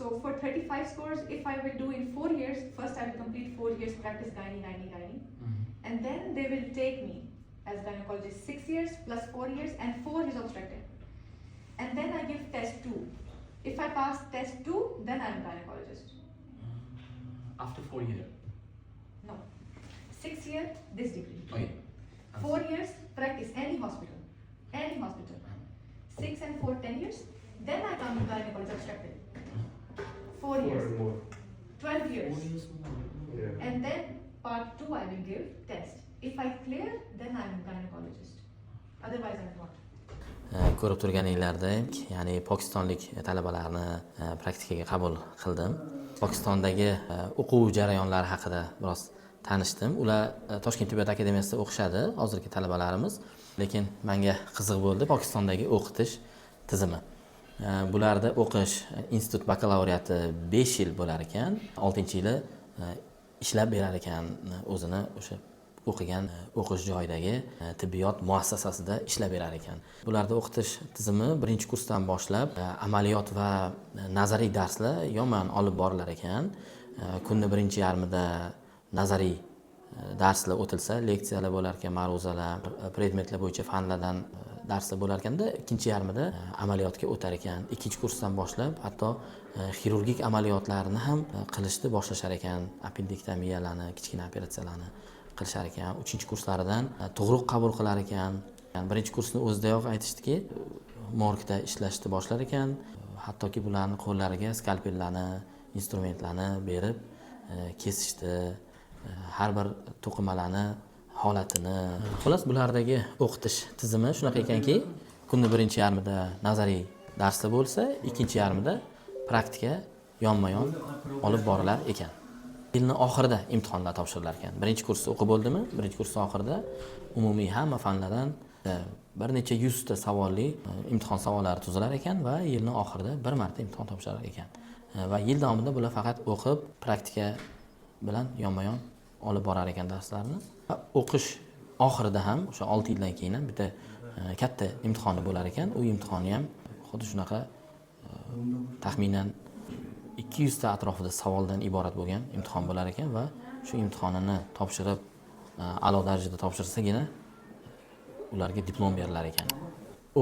So for 35 scores, if I will do in 4 years, first I will complete 4 years practice gynae. And then they will take me as gynecologist 6 years plus 4 years and 4 years obstetric. And then I give test 2. If I pass test 2, then I am gynecologist. After 4 years? No. 6 years, this degree. Okay. 4 years, practice, any hospital. Any hospital. 6 and 4, 10 years. Then I come to gynecologist obstetric. 4 years. 12 years. Yeah. And then part 2 I will give test. If I clear, then I am gynecologist. Otherwise I am not. Ko'rib turganinglardek, ya'ni pokistonlik talabalarni praktikaga qabul qildim. Pokistondagi o'quv jarayonlari haqida biroz tanishdim. Ular Toshkent tibbiyot akademiyasida o'qishadi, hozirgi talabalarimiz. Lekin menga qiziq bo'ldi Pokistondagi o'qitish tizimi. Bularda o'qish institut bakalavriati 5 yil bo'lar ekan, 6-yili ishlab berar ekan, o'zini o'sha o'qigan o'qish joyidagi tibbiyot muassasasida ishlab berar ekan. Bularda o'qitish tizimi 1-kursdan boshlab amaliyot va nazariy darslar yomon olib borilar ekan. Kunning birinchi yarmida nazariy darslar o'tilsa, leksiyalar bo'lar ekan, ma'ruzalar, predmetlar bo'yicha fanlardan darslar bo'lar ekanda, ikkinchi yarmida amaliyotga o'tar ekan. 2-kursdan boshlab hatto xirurgik amaliyotlarni ham qilishni boshlashar ekan, appendektomiyalarni, kichkina operatsiyalarni qilishar ekan. 3-kurslaridan tug'ruq qabul qilar ekan. 1-kursni o'zidayoq aytishdiki, morgda ishlashni boshlar ekan. Hattoki bularning qo'llariga skalpellarni, instrumentlarni berib kesishdi. Har bir to'qimalarni holatini. Xolos bulardagi o'qitish tizimi shunaqa ekanki, kunning birinchi yarmida nazariy darslar bo'lsa, ikkinchi yarmida praktika yonma-yon olib borilar ekan. Yilning oxirida imtihonlar topshirilar ekan. 1-kursni o'qib bo'ldimi? 1-kursning oxirida umumiy hamma fanlardan bir necha yuzta savolli imtihon savollari tuzilar ekan va yilning oxirida bir marta imtihon topshirar ekan. Va yil davomida bular faqat o'qib, praktika bilan yonma-yon olib borar ekan darslarni. O'qish oxirida ham o'sha 6 yildan keyin ham bitta katta imtihoni bo'lar ekan. U imtihoni ham xuddi shunaqa taxminan 200 ta atrofida savoldan iborat bo'lgan imtihon bo'lar ekan va shu imtihonini topshirib a'lo darajada topshirsagina ularga diplom berilar ekan.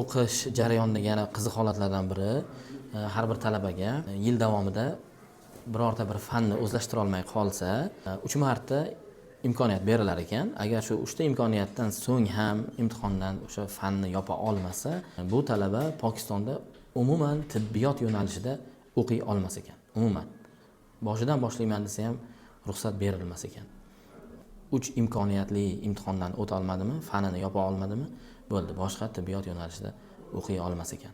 O'qish jarayonidagi yana qiziq holatlardan biri, har bir talabaga yil davomida birorta bir fanni o'zlashtira olmay qolsa, 3 marta imkoniyat berilar ekan. Agar shu 3 ta imkoniyatdan so'ng ham imtihondan o'sha fanni yopa olmasa, bu talaba Pokistonda umuman tibbiyot yo'nalishida o'qiy olmas ekan. Umuman. Boshidan boshlayman desa ham ruxsat berilmas ekan. 3 imkoniyatli imtihondan o'ta olmadimi, fanini yopa olmadimi, bo'ldi. Boshqa tibbiyot yo'nalishida o'qiy olmas ekan.